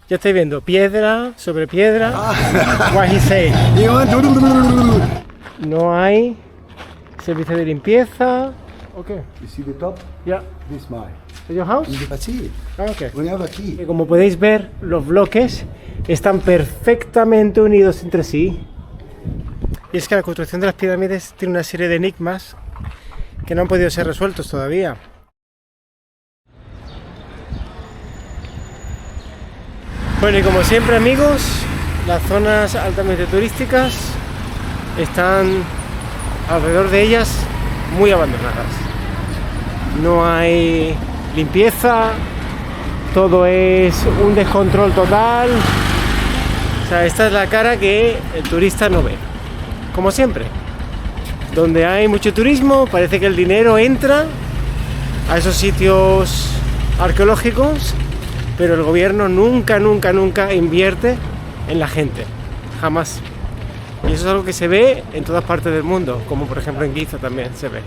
Ya estáis viendo, piedra sobre piedra. What he say. No hay servicio de limpieza. Okay. You see the top? Yeah. This mine. Is your house? That's it. Okay. We have a key. Y como podéis ver, los bloques están perfectamente unidos entre sí. Y es que la construcción de las pirámides tiene una serie de enigmas que no han podido ser resueltos todavía. Bueno, y como siempre, amigos, las zonas altamente turísticas están alrededor de ellas muy abandonadas. No hay limpieza, todo es un descontrol total. O sea, esta es la cara que el turista no ve. Como siempre, donde hay mucho turismo, parece que el dinero entra a esos sitios arqueológicos, pero el gobierno nunca invierte en la gente, jamás. Y eso es algo que se ve en todas partes del mundo, como por ejemplo en Giza también se ve.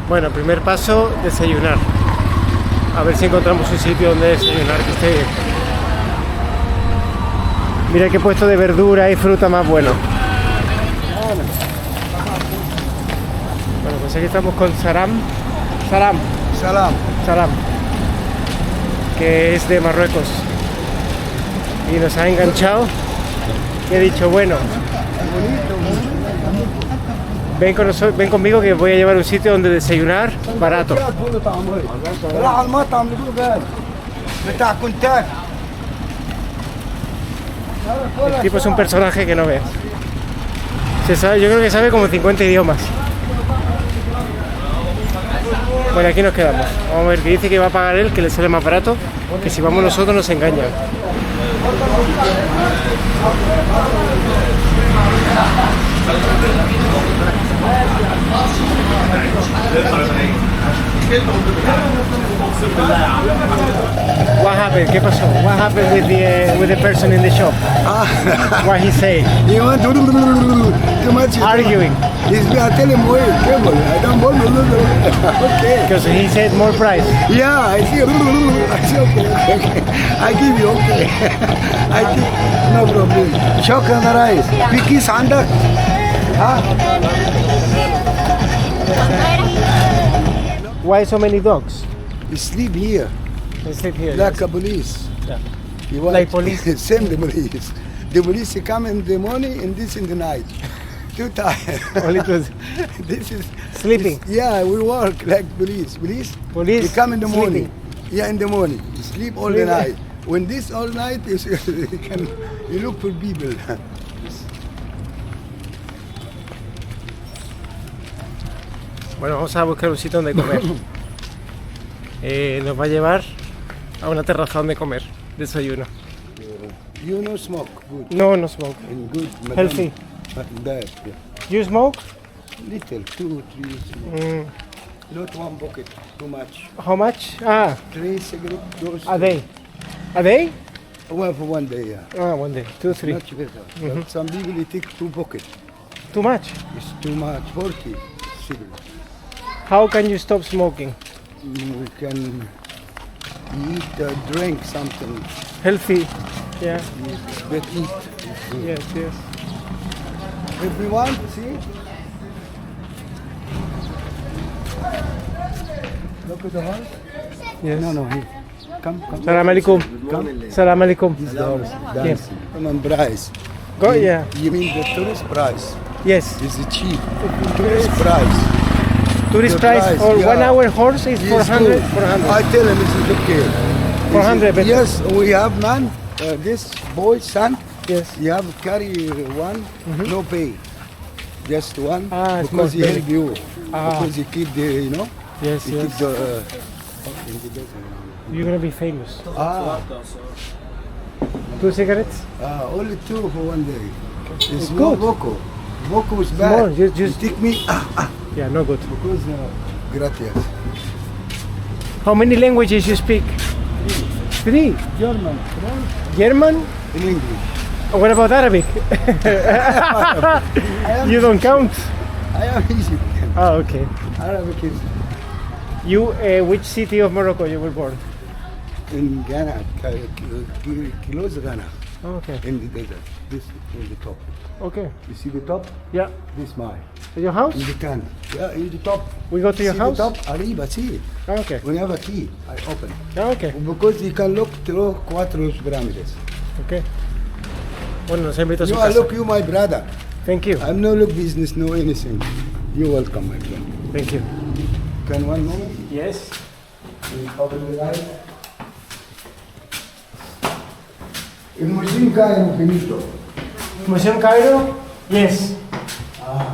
Bueno, primer paso, desayunar. A ver si encontramos un sitio donde desayunar que esté bien. Mira qué puesto de verdura y fruta más bueno. Bueno, pues aquí estamos con Salam, que es de Marruecos. Y nos ha enganchado. Y he dicho, bueno, ven conmigo que voy a llevar un sitio donde desayunar barato. El tipo es un personaje que no ves. Yo creo que sabe como 50 idiomas. Bueno, aquí nos quedamos. Vamos a ver, que dice que va a pagar él, que le sale más barato, que si vamos nosotros nos engañan. What happened? ¿Qué pasó? What happened with the person in the shop? What he said? He want too much. Arguing. I tell him, wait, careful. I don't want okay. Because he said more price. Yeah, I see. I see, okay. I give you, okay. I think, no problem. Shock on the rice. Picky sandak. Why so many dogs? You sleep here. They sleep here. Like Yes. a police. Yeah. You want Like police? Same the police. The police come in the morning and this in the night. Too tired. Only to This is sleeping. yeah, we work like police. Police You come in the morning. sleeping. Yeah, in the morning. You sleep all the Sleep. night. When this all night is you look for people. Bueno, vamos a buscar un sitio donde comer. Nos va a llevar a una terraza donde comer, desayuno. You no smoke, good. No smoke. And good. madam. Healthy. Bad, yeah. You smoke? Little, 2, 3 smoke. Mm. Not one bucket, too much. How much? Ah, 3 cigarettes, those. a day. A day? Well, for one day, yeah. Ah, 1 day. 2, 3. Much better. But some people they take 2 buckets. Too much. It's too much. 40 cigarettes. How can you stop smoking? We can eat, drink something. Healthy. Yeah. But eat. Yes, yes. If we want, see? Look at the house. Yes. No, here. Come. Salam alaikum. Come. Salam alaikum. This is the house. Dancing. Come on, price. Go, yeah. You mean the tourist price? Yes. It's cheap. Tourist price. Tourist The price price, for yeah. 1 hour horse is Yes, 400. good. 400. I tell him it's okay. 400 better. Yes, we have man. This boy, son. Yes. You have carry one, no pay. Just one, Ah, it's because he more help you. Ah. Because he keep the, Yes, he yes. keep the. You're gonna be famous. 2 cigarettes? Only 2 for one day. It's Good. more Boko. Boko is bad. More, just- You take me Yeah, no good. because gracias. How many languages you speak? 3. German, French, German, in English. What about Arabic? You don't count? I am Egyptian. Oh, okay. Arabic is You, which city of Morocco you were born? in Ghana, close Ghana, Oh, okay. in the desert. This in the top. Okay. You see the top? Yeah. This mine. Your house? In the can. Yeah, in the top. We go to your See house? the top? Arriba, see it. Oh, okay. We have a key. I open. Oh, okay. Because you can look through cuatro pyramids. Okay. Bueno, nos invito a su You are casa. look, you my brother. Thank you. I'm no look business, no anything. You're welcome, my friend. Thank you. Can one moment? Yes. We open the light. El Muslim Cairo finito. Museum Cairo? Yes.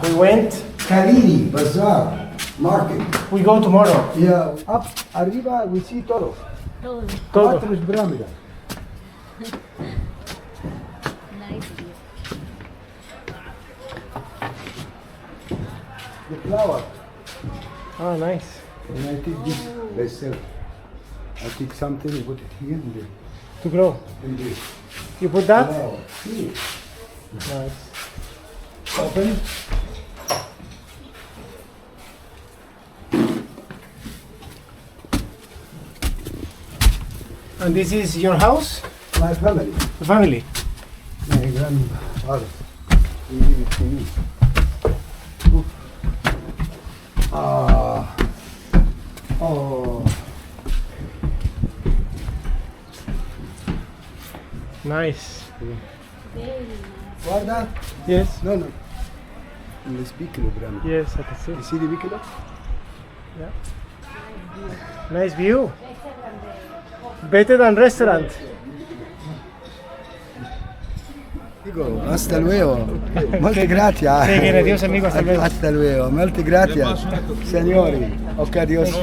We went. Khalili Bazaar Market. We go tomorrow. Yeah, up arriba we see todo. Todo. Cuatro pyramids. Nice view. The flower. Oh, nice. And I take this myself. I take something and put it here and there. To grow. And there. You put that? Flower. See. Nice. Open. And this is your house? My family. The family? My grandfather. He gave it to me. Oof. Ah. Oh. Nice. Very nice. Guarda. Yes. No, no. In the piccolo pyramid. Yes, I can see. You see the piccolo? Nice view. Better than restaurant. Digo, hasta luego. Molte grazie. Sì, che adios amigo, hasta luego. Hasta luego. Molte grazie. Signori. Ok, adios.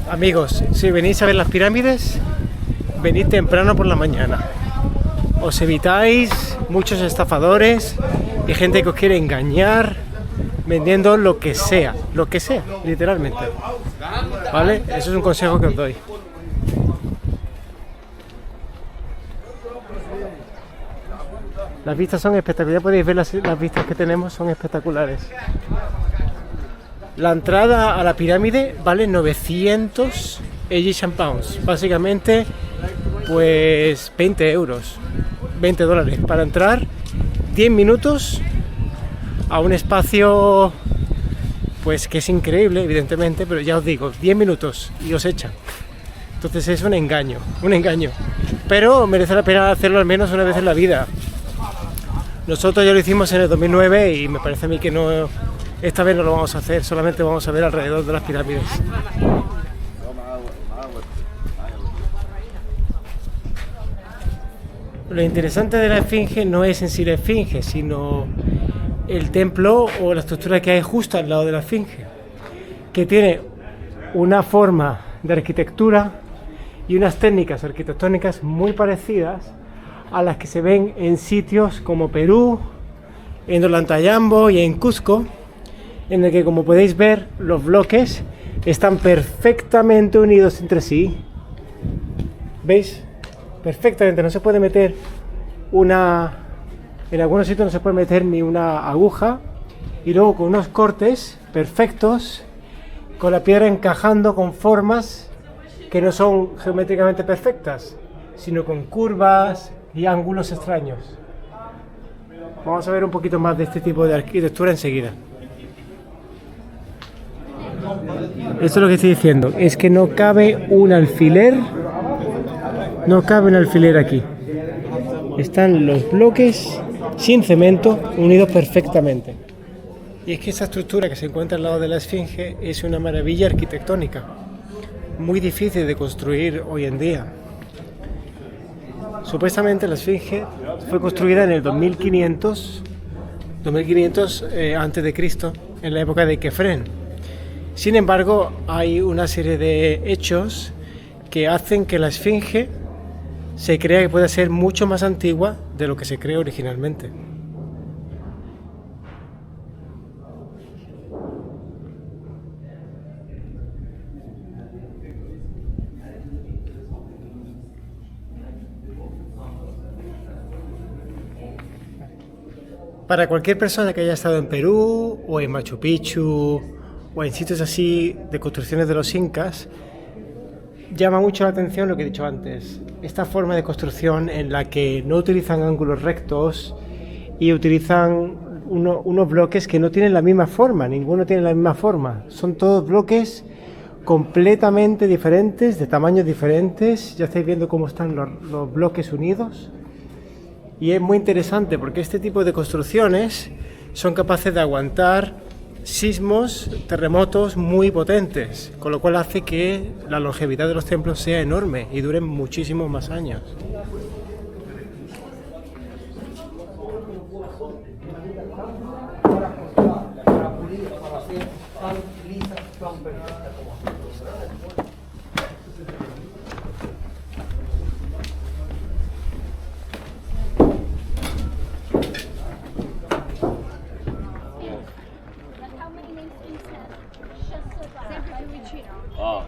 Amigos, si venís a ver las pirámides, venid temprano por la mañana. Os evitáis muchos estafadores y gente que os quiere engañar vendiendo lo que sea, literalmente. ¿Vale? Eso es un consejo que os doy. Las vistas son espectaculares, ya podéis ver las vistas que tenemos, son espectaculares. La entrada a la pirámide vale 900 Egyptian pounds, básicamente pues 20 euros, 20 dólares para entrar 10 minutos a un espacio pues que es increíble evidentemente, pero ya os digo, 10 minutos y os echan. Entonces es un engaño, pero merece la pena hacerlo al menos una vez en la vida. Nosotros ya lo hicimos en el 2009 y me parece a mí que no, esta vez no lo vamos a hacer, solamente vamos a ver alrededor de las pirámides. Lo interesante de la esfinge no es en sí la esfinge, sino el templo o la estructura que hay justo al lado de la esfinge, que tiene una forma de arquitectura y unas técnicas arquitectónicas muy parecidas a las que se ven en sitios como Perú, en Ollantaytambo y en Cusco, en el que, como podéis ver, los bloques están perfectamente unidos entre sí. ¿Veis? Perfectamente, no se puede meter en algunos sitios no se puede meter ni una aguja, y luego con unos cortes perfectos, con la piedra encajando con formas que no son geométricamente perfectas, sino con curvas y ángulos extraños. Vamos a ver un poquito más de este tipo de arquitectura enseguida. Esto es lo que estoy diciendo, es que no cabe un alfiler, aquí. Están los bloques sin cemento unidos perfectamente. Y es que esta estructura que se encuentra al lado de la esfinge es una maravilla arquitectónica, muy difícil de construir hoy en día. Supuestamente la esfinge fue construida en el 2500 antes de Cristo, en la época de Kefren. Sin embargo, hay una serie de hechos que hacen que la esfinge se crea que puede ser mucho más antigua de lo que se creó originalmente. Para cualquier persona que haya estado en Perú o en Machu Picchu o en sitios así de construcciones de los incas, llama mucho la atención lo que he dicho antes, esta forma de construcción en la que no utilizan ángulos rectos y utilizan unos bloques que no tienen la misma forma, ninguno tiene la misma forma, son todos bloques completamente diferentes, de tamaños diferentes. Ya estáis viendo cómo están los bloques unidos. Y es muy interesante porque este tipo de construcciones son capaces de aguantar sismos, terremotos muy potentes, con lo cual hace que la longevidad de los templos sea enorme y duren muchísimos más años. Oh,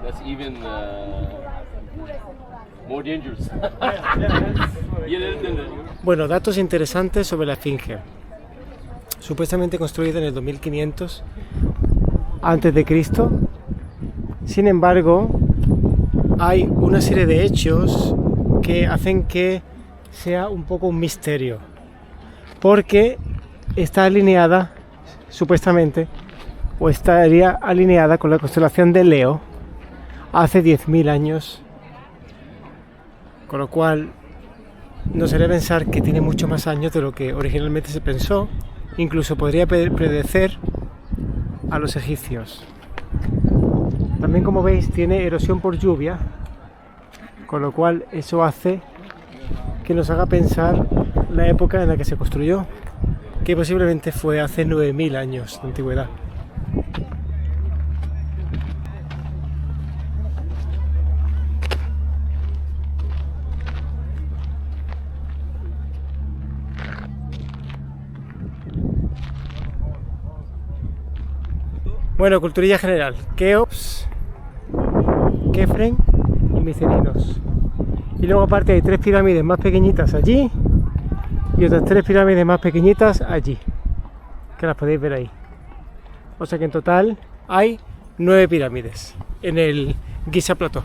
that's even more dangerous. Bueno, datos interesantes sobre la Esfinge. Supuestamente construida en el 2500 antes de Cristo. Sin embargo, hay una serie de hechos que hacen que sea un poco un misterio, porque está alineada, supuestamente, o estaría alineada con la constelación de Leo hace 10.000 años, con lo cual nos haría pensar que tiene mucho más años de lo que originalmente se pensó. Incluso podría predecer a los egipcios. También, como veis, tiene erosión por lluvia, con lo cual eso hace que nos haga pensar la época en la que se construyó, que posiblemente fue hace 9.000 años de antigüedad. Bueno, culturilla general: Keops, Kefren y Micerinos. Y luego aparte hay 3 pirámides más pequeñitas allí y otras 3 pirámides más pequeñitas allí, que las podéis ver ahí. O sea que en total hay 9 pirámides en el Giza Plateau.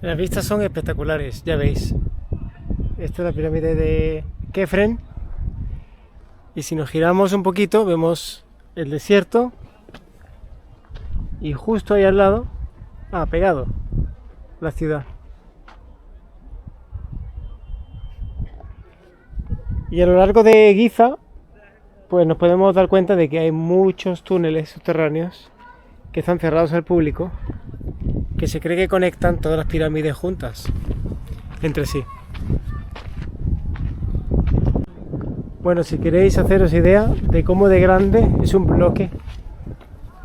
Las vistas son espectaculares, ya veis. Esta es la pirámide de Kefren. Y si nos giramos un poquito, vemos el desierto. Y justo ahí al lado, pegado, la ciudad. Y a lo largo de Giza, pues nos podemos dar cuenta de que hay muchos túneles subterráneos que están cerrados al público, que se cree que conectan todas las pirámides juntas entre sí. Bueno, si queréis haceros idea de cómo de grande es un bloque,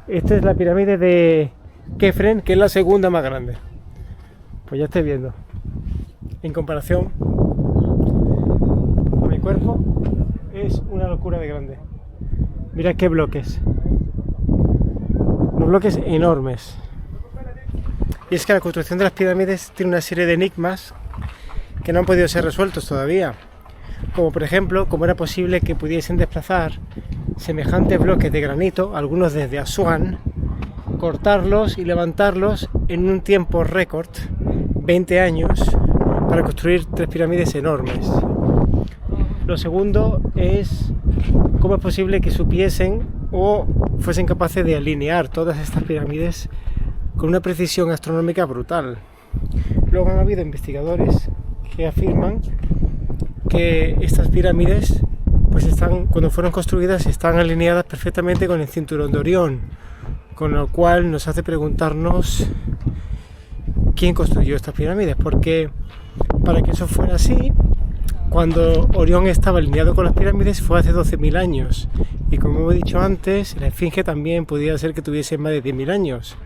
esta es la pirámide de Kefren, que es la segunda más grande. Pues ya estáis viendo, en comparación a mi cuerpo, es una locura de grande. Mirad qué bloques, unos bloques enormes. Y es que la construcción de las pirámides tiene una serie de enigmas que no han podido ser resueltos todavía. Como por ejemplo, cómo era posible que pudiesen desplazar semejantes bloques de granito, algunos desde Asuán, cortarlos y levantarlos en un tiempo récord, 20 años, para construir 3 pirámides enormes. Lo segundo es cómo es posible que supiesen o fuesen capaces de alinear todas estas pirámides con una precisión astronómica brutal. Luego han habido investigadores que afirman que estas pirámides, pues cuando fueron construidas, están alineadas perfectamente con el cinturón de Orión, con lo cual nos hace preguntarnos quién construyó estas pirámides, porque para que eso fuera así cuando Orión estaba alineado con las pirámides fue hace 12.000 años. Y como hemos dicho antes, la Esfinge también podía ser que tuviese más de 10.000 años.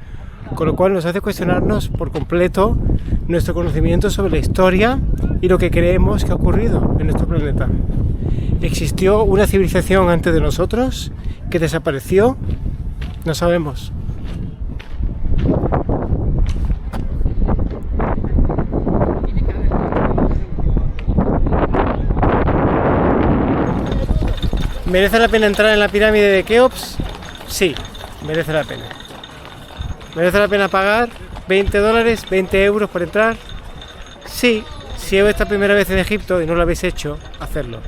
Con lo cual nos hace cuestionarnos por completo nuestro conocimiento sobre la historia y lo que creemos que ha ocurrido en nuestro planeta. ¿Existió una civilización antes de nosotros que desapareció? No sabemos. ¿Merece la pena entrar en la pirámide de Keops? Sí, merece la pena. ¿Merece la pena pagar 20 dólares, 20 euros por entrar? Sí, si es esta primera vez en Egipto y no lo habéis hecho, hacerlo.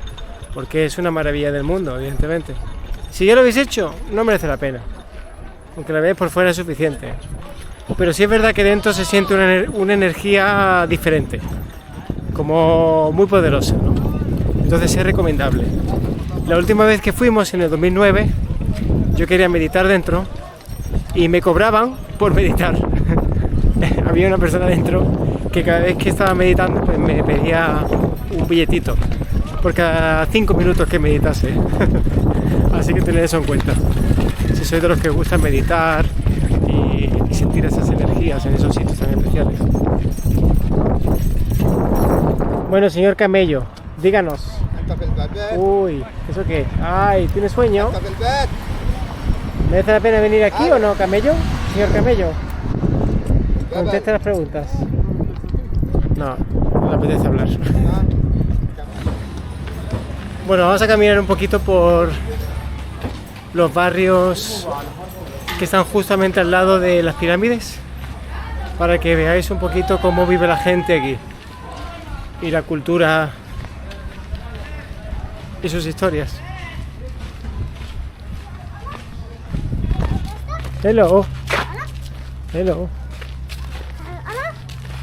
Porque es una maravilla del mundo, evidentemente. Si ya lo habéis hecho, no merece la pena. Aunque la veáis por fuera es suficiente. Pero sí es verdad que dentro se siente una energía diferente. Como muy poderosa, ¿no? Entonces es recomendable. La última vez que fuimos, en el 2009, yo quería meditar dentro y me cobraban por meditar. Había una persona dentro que cada vez que estaba meditando pues me pedía un billetito por cada 5 minutos que meditase. Así que tened eso en cuenta. Si sois de los que gusta meditar y sentir esas energías en esos sitios tan especiales. Bueno, señor Camello, díganos. Uy, ¿eso qué? Ay, ¿tiene sueño? ¿Merece la pena venir aquí o no, Camello? Señor Camello, conteste las preguntas. No, no le apetece hablar. Bueno, vamos a caminar un poquito por los barrios que están justamente al lado de las pirámides para que veáis un poquito cómo vive la gente aquí y la cultura y sus historias. Hello. Hello.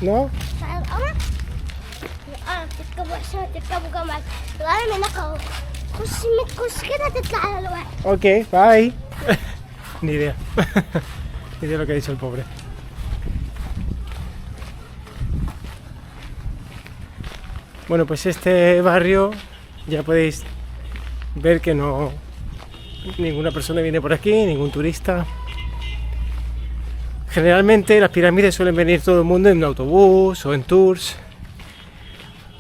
No? تركبوا جمل الغنم هناك اهو خش كده تطلع على الواحد. Ok, bye. Ni idea. Ni idea lo que ha dicho el pobre. Bueno, pues este barrio ya podéis ver que no ninguna persona viene por aquí, ningún turista. Generalmente las pirámides suelen venir todo el mundo en un autobús o en tours.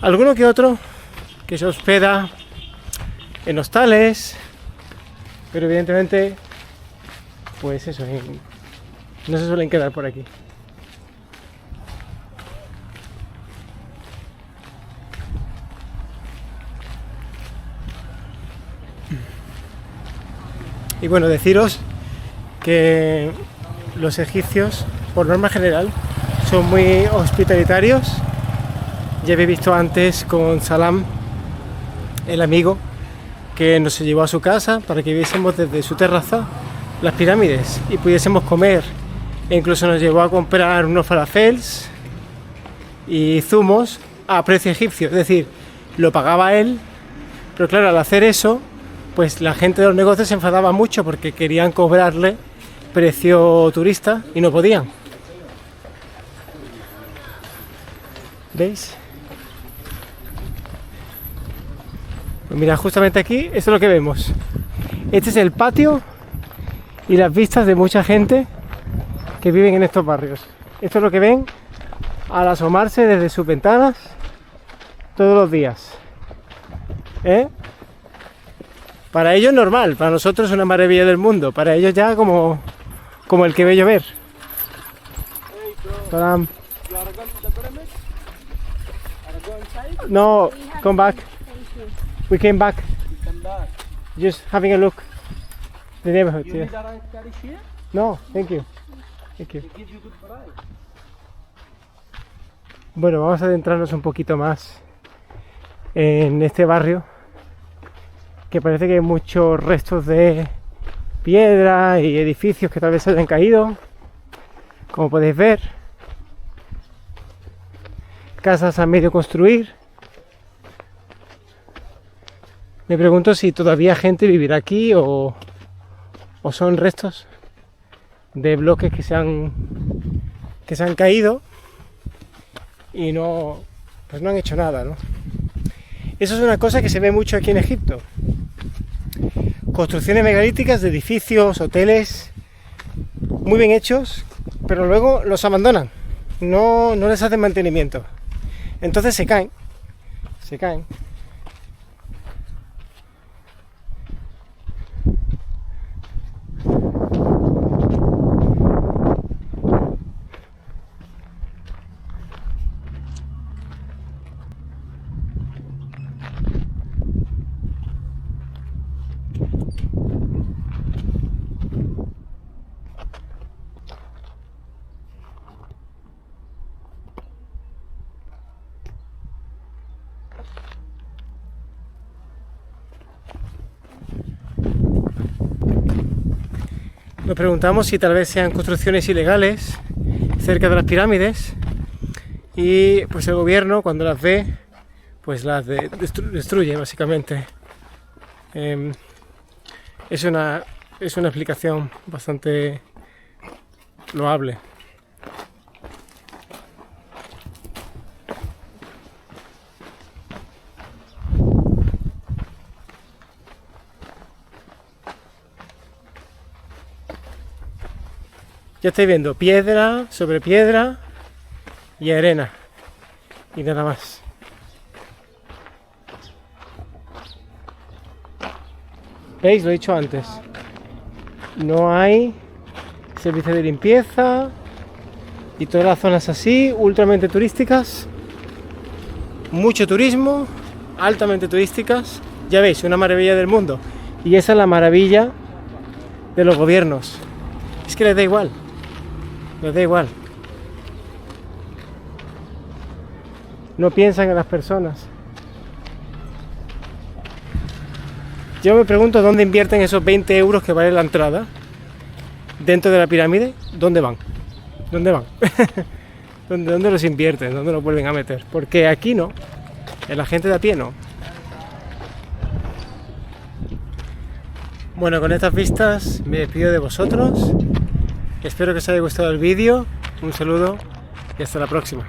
Alguno que otro que se hospeda en hostales, pero evidentemente pues eso, no se suelen quedar por aquí. Y bueno, deciros que los egipcios, por norma general, son muy hospitalitarios. Ya habéis visto antes con Salam, el amigo, que nos llevó a su casa para que viésemos desde su terraza las pirámides y pudiésemos comer. E incluso nos llevó a comprar unos falafels y zumos a precio egipcio. Es decir, lo pagaba él, pero claro, al hacer eso, pues la gente de los negocios se enfadaba mucho porque querían cobrarle precio turista y no podían. ¿Veis? Pues mira, justamente aquí, esto es lo que vemos. Este es el patio y las vistas de mucha gente que viven en estos barrios. Esto es lo que ven al asomarse desde sus ventanas todos los días. Para ellos normal, para nosotros es una maravilla del mundo, para ellos ya como el que ve llover. Salam. No, come back. We came back. Just having a look. The neighborhood. Yeah. No, thank you. Thank you. Bueno, vamos a adentrarnos un poquito más en este barrio, que parece que hay muchos restos de piedra y edificios que tal vez hayan caído, como podéis ver. Casas a medio construir. Me pregunto si todavía gente vivirá aquí o son restos de bloques que se han caído y no han hecho nada, ¿no? Eso es una cosa que se ve mucho aquí en Egipto. Construcciones megalíticas de edificios, hoteles, muy bien hechos, pero luego los abandonan. No les hacen mantenimiento. Entonces se caen. Se caen. Nos preguntamos si tal vez sean construcciones ilegales cerca de las pirámides y pues el gobierno cuando las ve pues las destruye básicamente. Es una explicación bastante loable. Ya estáis viendo piedra sobre piedra y arena y nada más. ¿Veis? Lo he dicho antes. No hay servicio de limpieza y todas las zonas así, ultramente turísticas. Mucho turismo, altamente turísticas. Ya veis, una maravilla del mundo. Y esa es la maravilla de los gobiernos. Es que les da igual. Les da igual. No piensan en las personas. Yo me pregunto dónde invierten esos 20 euros que vale la entrada dentro de la pirámide. ¿Dónde van? ¿Dónde van? ¿Dónde los invierten? ¿Dónde los vuelven a meter? Porque aquí no. En la gente de a pie no. Bueno, con estas vistas me despido de vosotros. Espero que os haya gustado el vídeo. Un saludo y hasta la próxima.